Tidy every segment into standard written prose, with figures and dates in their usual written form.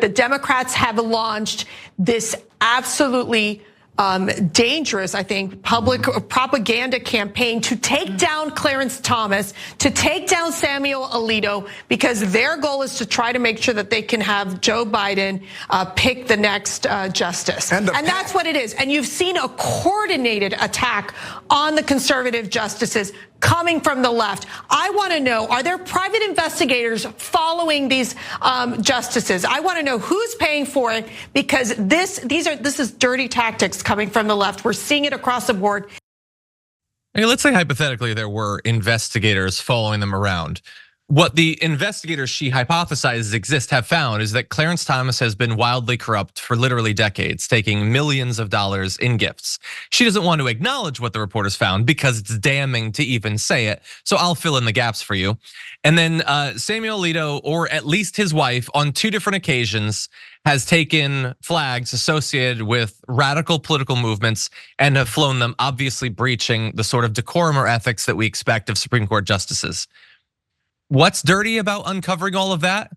the Democrats have launched this absolutely dangerous, I think, public propaganda campaign to take down Clarence Thomas, to take down Samuel Alito, because their goal is to try to make sure that they can have Joe Biden pick the next justice. And that's what it is. And you've seen a coordinated attack on the conservative justices coming from the left. I want to know, are there private investigators following these justices? I want to know who's paying for it, because this is dirty tactics coming from the left. We're seeing it across the board. Hey, let's say hypothetically there were investigators following them around. What the investigators she hypothesizes exist have found is that Clarence Thomas has been wildly corrupt for literally decades, taking millions of dollars in gifts. She doesn't want to acknowledge what the reporters found because it's damning to even say it. So I'll fill in the gaps for you. And then Samuel Alito, or at least his wife, on 2 different occasions has taken flags associated with radical political movements and have flown them, obviously breaching the sort of decorum or ethics that we expect of Supreme Court justices. What's dirty about uncovering all of that?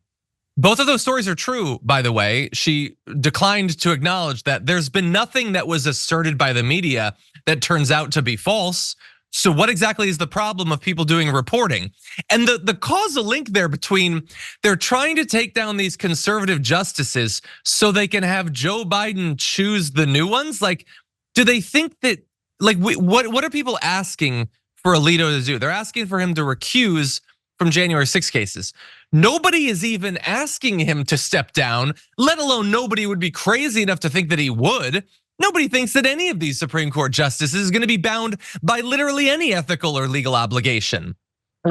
Both of those stories are true, by the way. She declined to acknowledge that there's been nothing that was asserted by the media that turns out to be false. So what exactly is the problem of people doing reporting? And the causal link there between they're trying to take down these conservative justices so they can have Joe Biden choose the new ones? Like, do they think that, like, what are people asking for Alito to do? They're asking for him to recuse from January 6 cases. Nobody is even asking him to step down, let alone nobody would be crazy enough to think that he would. Nobody thinks that any of these Supreme Court justices is gonna be bound by literally any ethical or legal obligation.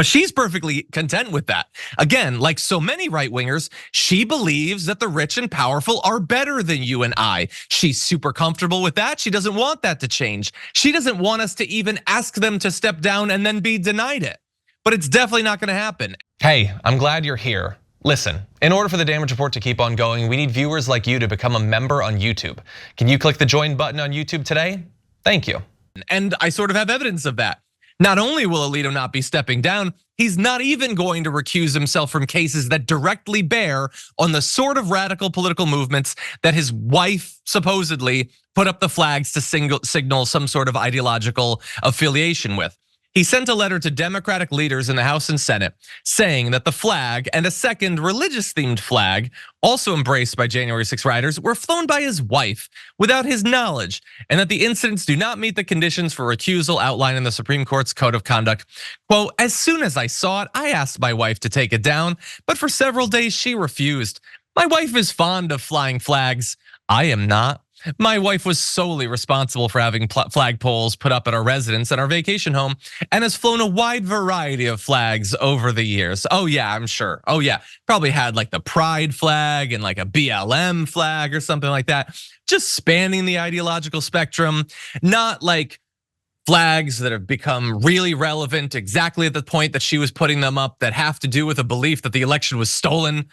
She's perfectly content with that. Again, like so many right-wingers, she believes that the rich and powerful are better than you and I. She's super comfortable with that. She doesn't want that to change. She doesn't want us to even ask them to step down and then be denied it. But it's definitely not gonna happen. Hey, I'm glad you're here. Listen, in order for the damage report to keep on going, we need viewers like you to become a member on YouTube. Can you click the join button on YouTube today? Thank you. And I sort of have evidence of that. Not only will Alito not be stepping down, he's not even going to recuse himself from cases that directly bear on the sort of radical political movements that his wife supposedly put up the flags to signal some sort of ideological affiliation with. He sent a letter to Democratic leaders in the House and Senate saying that the flag and a second religious-themed flag, also embraced by January 6 rioters, were flown by his wife without his knowledge, and that the incidents do not meet the conditions for recusal outlined in the Supreme Court's Code of Conduct. Quote, as soon as I saw it, I asked my wife to take it down, but for several days she refused. My wife is fond of flying flags. I am not. My wife was solely responsible for having flagpoles put up at our residence and our vacation home, and has flown a wide variety of flags over the years. Oh yeah, I'm sure. Oh yeah, probably had like the pride flag and like a BLM flag or something like that, just spanning the ideological spectrum, not like flags that have become really relevant exactly at the point that she was putting them up that have to do with a belief that the election was stolen.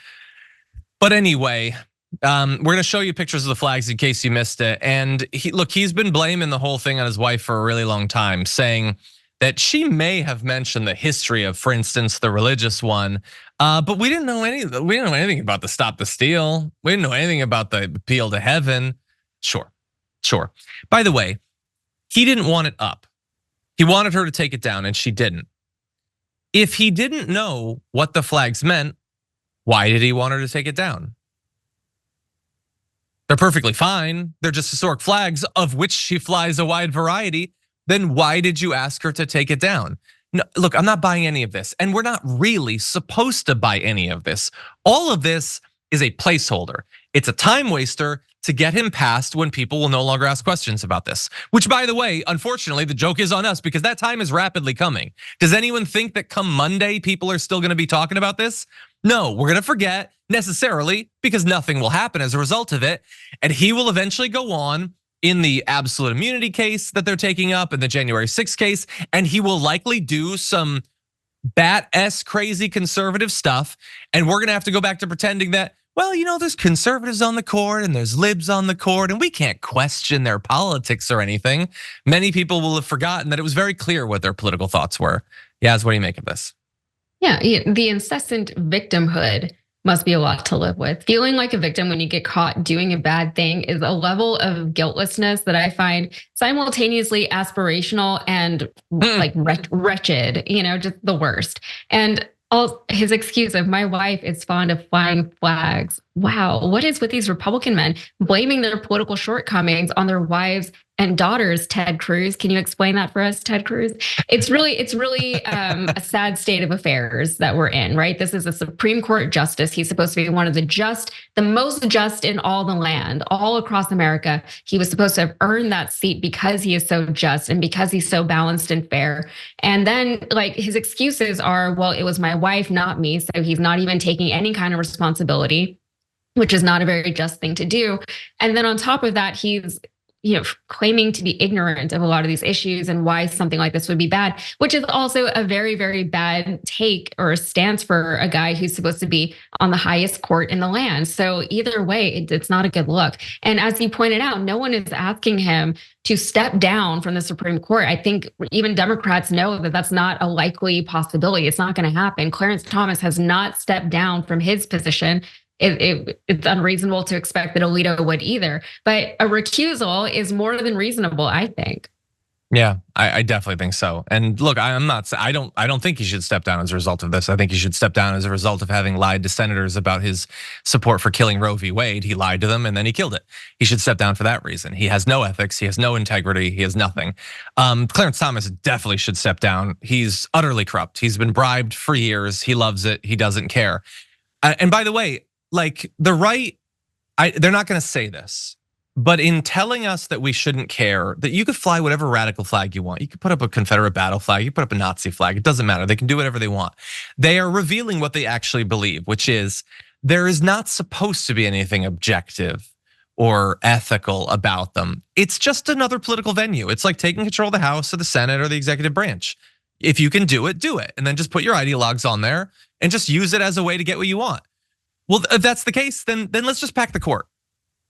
But anyway, we're gonna show you pictures of the flags in case you missed it. And he's been blaming the whole thing on his wife for a really long time, saying that she may have mentioned the history of, for instance, the religious one. But we didn't know anything about the Stop the Steal. We didn't know anything about the appeal to heaven. Sure. By the way, he didn't want it up. He wanted her to take it down, and she didn't. If he didn't know what the flags meant, why did he want her to take it down? They're perfectly fine. They're just historic flags of which she flies a wide variety. Then why did you ask her to take it down? No, look, I'm not buying any of this, and we're not really supposed to buy any of this. All of this is a placeholder. It's a time waster to get him passed when people will no longer ask questions about this. Which, by the way, unfortunately, the joke is on us because that time is rapidly coming. Does anyone think that come Monday, people are still gonna be talking about this? No, we're gonna forget necessarily because nothing will happen as a result of it. And he will eventually go on in the absolute immunity case that they're taking up in the January 6th case. And he will likely do some bat-esque crazy conservative stuff. And we're gonna have to go back to pretending that, well, there's conservatives on the court and there's libs on the court and we can't question their politics or anything. Many people will have forgotten that it was very clear what their political thoughts were. Yaz, what do you make of this? Yeah, the incessant victimhood must be a lot to live with. Feeling like a victim when you get caught doing a bad thing is a level of guiltlessness that I find simultaneously aspirational and like wretched, just the worst. And his excuse of my wife is fond of flying flags. Wow, what is with these Republican men blaming their political shortcomings on their wives and daughters? Ted Cruz, can you explain that for us, Ted Cruz? It's really a sad state of affairs that we're in, right? This is a Supreme Court justice. He's supposed to be one of the most just in all the land, all across America. He was supposed to have earned that seat because he is so just and because he's so balanced and fair. And then like his excuses are, well, it was my wife, not me. So he's not even taking any kind of responsibility, which is not a very just thing to do. And then on top of that, he's claiming to be ignorant of a lot of these issues and why something like this would be bad, which is also a very, very bad take or stance for a guy who's supposed to be on the highest court in the land. So either way, it's not a good look. And as you pointed out, no one is asking him to step down from the Supreme Court. I think even Democrats know that that's not a likely possibility. It's not going to happen. Clarence Thomas has not stepped down from his position. It's unreasonable to expect that Alito would either. But a recusal is more than reasonable, I think. Yeah, I definitely think so. And look, I don't think he should step down as a result of this. I think he should step down as a result of having lied to senators about his support for killing Roe v. Wade. He lied to them and then he killed it. He should step down for that reason. He has no ethics. He has no integrity. He has nothing. Clarence Thomas definitely should step down. He's utterly corrupt. He's been bribed for years. He loves it. He doesn't care. And by the way, like the right, they're not going to say this, but in telling us that we shouldn't care, that you could fly whatever radical flag you want. You could put up a Confederate battle flag, you put up a Nazi flag, it doesn't matter. They can do whatever they want. They are revealing what they actually believe, which is there is not supposed to be anything objective or ethical about them. It's just another political venue. It's like taking control of the House or the Senate or the executive branch. If you can do it, do it. And then just put your ideologues on there and just use it as a way to get what you want. Well, if that's the case, then let's just pack the court.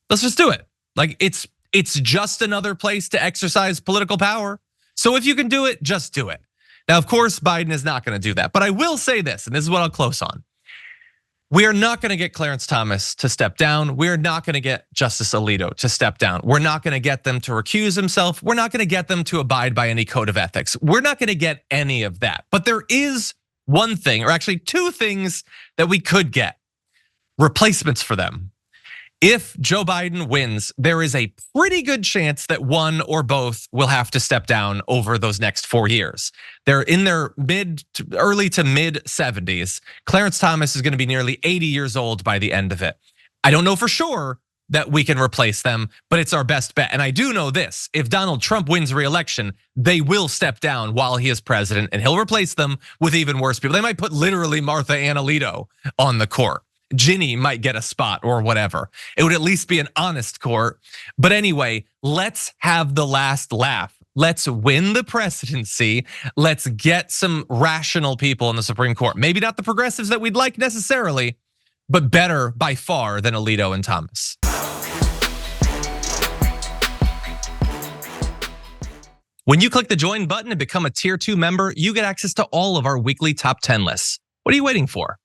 Let's just do it. Like it's just another place to exercise political power. So if you can do it, just do it. Now, of course, Biden is not going to do that. But I will say this, and this is what I'll close on. We are not going to get Clarence Thomas to step down. We're not going to get Justice Alito to step down. We're not going to get them to recuse himself. We're not going to get them to abide by any code of ethics. We're not going to get any of that. But there is one thing, or actually two things that we could get. Replacements for them. If Joe Biden wins, there is a pretty good chance that one or both will have to step down over those next 4 years. They're in their early to mid 70s. Clarence Thomas is going to be nearly 80 years old by the end of it. I don't know for sure that we can replace them, but it's our best bet. And I do know this, if Donald Trump wins re-election, they will step down while he is president and he'll replace them with even worse people. They might put literally Martha and Alito on the court. Ginny might get a spot or whatever. It would at least be an honest court. But anyway, let's have the last laugh. Let's win the presidency. Let's get some rational people in the Supreme Court. Maybe not the progressives that we'd like necessarily, but better by far than Alito and Thomas. When you click the join button and become a tier 2 member, you get access to all of our weekly top 10 lists. What are you waiting for?